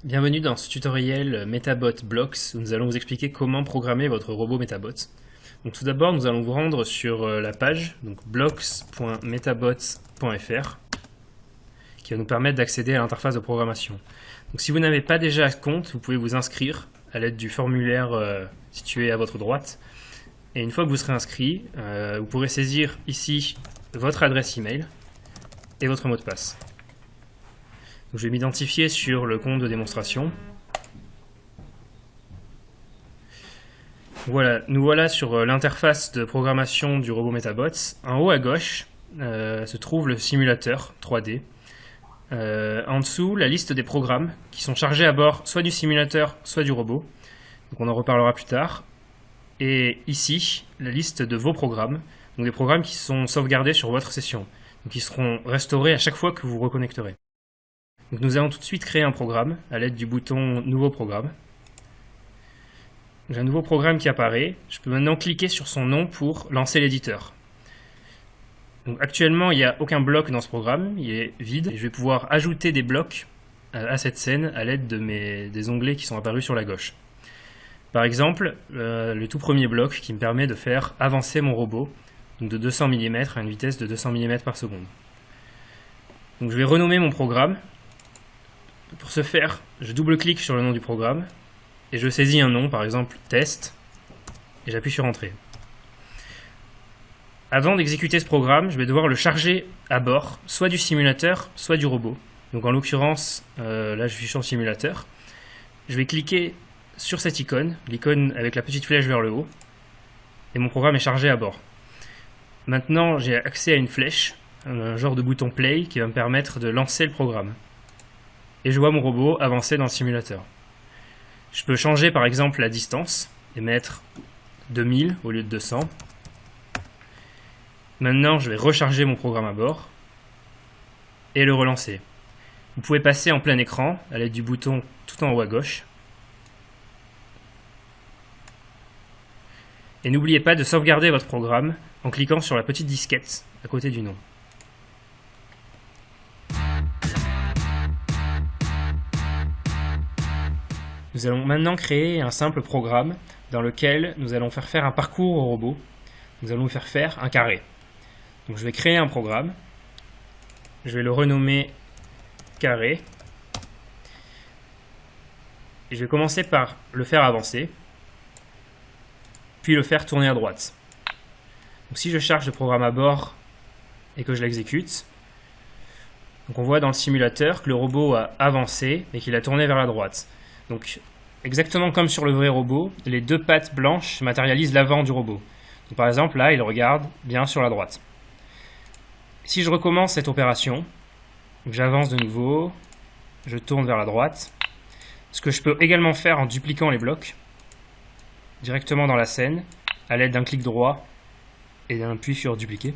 Bienvenue dans ce tutoriel MetaBot Blocks où nous allons vous expliquer comment programmer votre robot MetaBot. Donc tout d'abord, nous allons vous rendre sur la page blocks.metabots.fr qui va nous permettre d'accéder à l'interface de programmation. Donc si vous n'avez pas déjà compte, vous pouvez vous inscrire à l'aide du formulaire situé à votre droite. Et une fois que vous serez inscrit, vous pourrez saisir ici votre adresse email et votre mot de passe. Donc, je vais m'identifier sur le compte de démonstration. Voilà, nous voilà sur l'interface de programmation du robot MetaBots. En haut à gauche se trouve le simulateur 3D. En dessous, la liste des programmes qui sont chargés à bord soit du simulateur, soit du robot. Donc on en reparlera plus tard. Et ici, la liste de vos programmes, donc des programmes qui sont sauvegardés sur votre session, donc qui seront restaurés à chaque fois que vous vous reconnecterez. Donc nous allons tout de suite créer un programme à l'aide du bouton Nouveau programme. J'ai un nouveau programme qui apparaît. Je peux maintenant cliquer sur son nom pour lancer l'éditeur. Donc actuellement, il n'y a aucun bloc dans ce programme, il est vide. Et je vais pouvoir ajouter des blocs à cette scène à l'aide des onglets qui sont apparus sur la gauche. Par exemple, le tout premier bloc qui me permet de faire avancer mon robot donc de 200 mm à une vitesse de 200 mm par seconde. Donc je vais renommer mon programme. Pour ce faire, je double-clique sur le nom du programme et je saisis un nom, par exemple test, et j'appuie sur entrée. Avant d'exécuter ce programme, je vais devoir le charger à bord, soit du simulateur, soit du robot. Donc en l'occurrence, là je suis sur le simulateur. Je vais cliquer sur cette icône, l'icône avec la petite flèche vers le haut, et mon programme est chargé à bord. Maintenant, j'ai accès à une flèche, un genre de bouton play qui va me permettre de lancer le programme. Et je vois mon robot avancer dans le simulateur. Je peux changer par exemple la distance et mettre 2000 au lieu de 200. Maintenant, je vais recharger mon programme à bord et le relancer. Vous pouvez passer en plein écran à l'aide du bouton tout en haut à gauche. Et n'oubliez pas de sauvegarder votre programme en cliquant sur la petite disquette à côté du nom. Nous allons maintenant créer un simple programme dans lequel nous allons faire un parcours au robot. Nous allons lui faire un carré. Donc je vais créer un programme. Je vais le renommer carré. Et je vais commencer par le faire avancer. Puis le faire tourner à droite. Donc si je charge le programme à bord et que je l'exécute, donc on voit dans le simulateur que le robot a avancé et qu'il a tourné vers la droite. Donc, exactement comme sur le vrai robot, les deux pattes blanches matérialisent l'avant du robot. Donc, par exemple, là, il regarde bien sur la droite. Si je recommence cette opération, j'avance de nouveau, je tourne vers la droite. Ce que je peux également faire en dupliquant les blocs, directement dans la scène, à l'aide d'un clic droit et d'un appui sur dupliquer.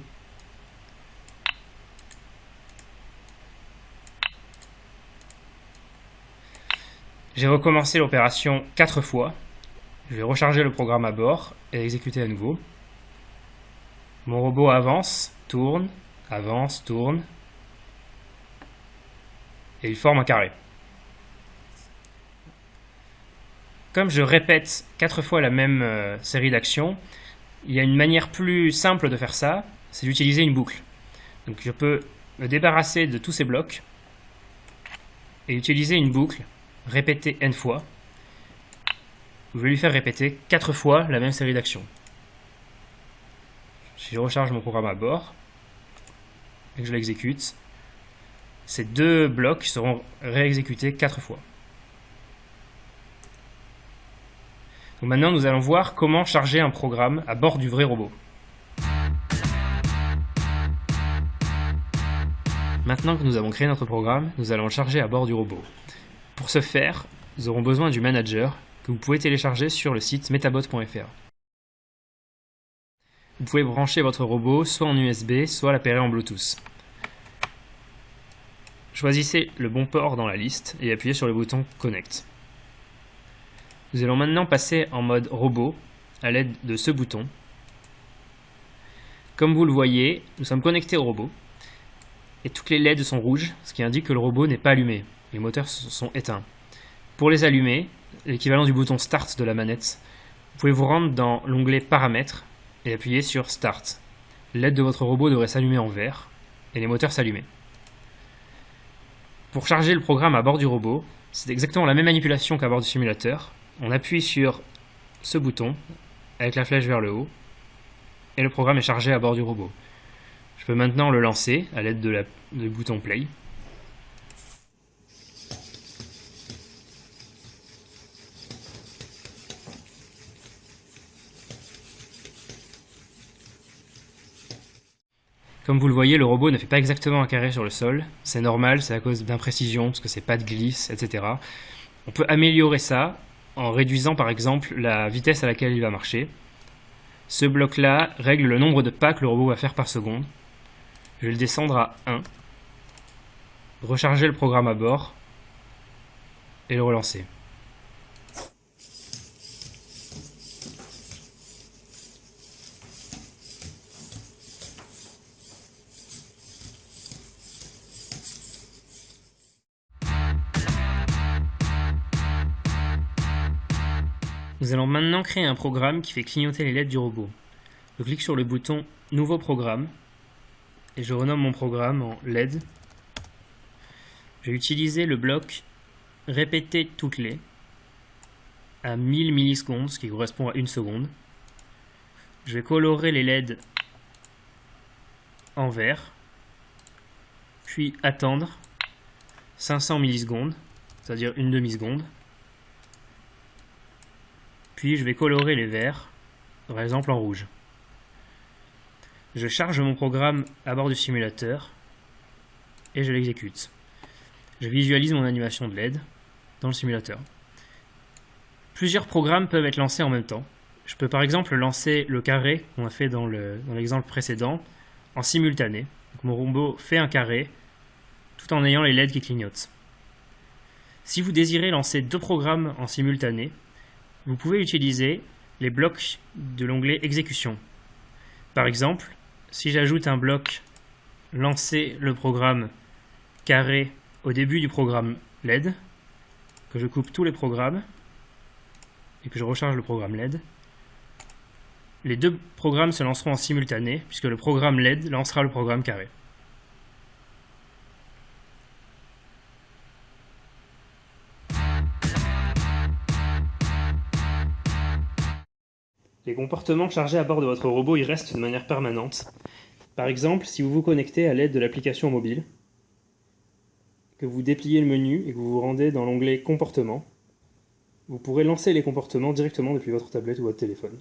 J'ai recommencé l'opération 4 fois. Je vais recharger le programme à bord et exécuter à nouveau. Mon robot avance, tourne, et il forme un carré. Comme je répète 4 fois la même série d'actions, il y a une manière plus simple de faire ça, c'est d'utiliser une boucle. Donc je peux me débarrasser de tous ces blocs et utiliser une boucle répéter n fois. Je vais lui faire répéter 4 fois la même série d'actions. Si je recharge mon programme à bord et que je l'exécute, ces deux blocs seront réexécutés 4 fois. Donc maintenant, nous allons voir comment charger un programme à bord du vrai robot. Maintenant que nous avons créé notre programme, nous allons le charger à bord du robot. Pour ce faire, nous aurons besoin du manager que vous pouvez télécharger sur le site metabot.fr. Vous pouvez brancher votre robot soit en USB, soit l'appairer en Bluetooth. Choisissez le bon port dans la liste et appuyez sur le bouton Connect. Nous allons maintenant passer en mode robot à l'aide de ce bouton. Comme vous le voyez, nous sommes connectés au robot et toutes les LED sont rouges, ce qui indique que le robot n'est pas allumé. Les moteurs sont éteints. Pour les allumer, l'équivalent du bouton Start de la manette, vous pouvez vous rendre dans l'onglet Paramètres et appuyer sur Start. LED de votre robot devrait s'allumer en vert et les moteurs s'allumer. Pour charger le programme à bord du robot, c'est exactement la même manipulation qu'à bord du simulateur. On appuie sur ce bouton avec la flèche vers le haut et le programme est chargé à bord du robot. Je peux maintenant le lancer à l'aide du bouton Play. Comme vous le voyez, le robot ne fait pas exactement un carré sur le sol. C'est normal, c'est à cause d'imprécision, parce que c'est pas de glisse, etc. On peut améliorer ça en réduisant par exemple la vitesse à laquelle il va marcher. Ce bloc-là règle le nombre de pas que le robot va faire par seconde. Je vais le descendre à 1. Recharger le programme à bord et le relancer. Nous allons maintenant créer un programme qui fait clignoter les LED du robot. Je clique sur le bouton Nouveau programme et je renomme mon programme en LED. Je vais utiliser le bloc Répéter toutes les à 1000 millisecondes, ce qui correspond à 1 seconde. Je vais colorer les LED en vert, puis attendre 500 millisecondes, c'est-à-dire une demi-seconde. Puis je vais colorer les verts, par exemple en rouge. Je charge mon programme à bord du simulateur et je l'exécute. Je visualise mon animation de LED dans le simulateur. Plusieurs programmes peuvent être lancés en même temps. Je peux par exemple lancer le carré qu'on a fait dans l'exemple précédent en simultané. Donc mon robot fait un carré tout en ayant les LED qui clignotent. Si vous désirez lancer 2 programmes en simultané, vous pouvez utiliser les blocs de l'onglet Exécution. Par exemple, si j'ajoute un bloc Lancer le programme carré au début du programme LED, que je coupe tous les programmes et que je recharge le programme LED, les 2 programmes se lanceront en simultané puisque le programme LED lancera le programme carré. Les comportements chargés à bord de votre robot y restent de manière permanente. Par exemple, si vous vous connectez à l'aide de l'application mobile, que vous dépliez le menu et que vous vous rendez dans l'onglet Comportements, vous pourrez lancer les comportements directement depuis votre tablette ou votre téléphone.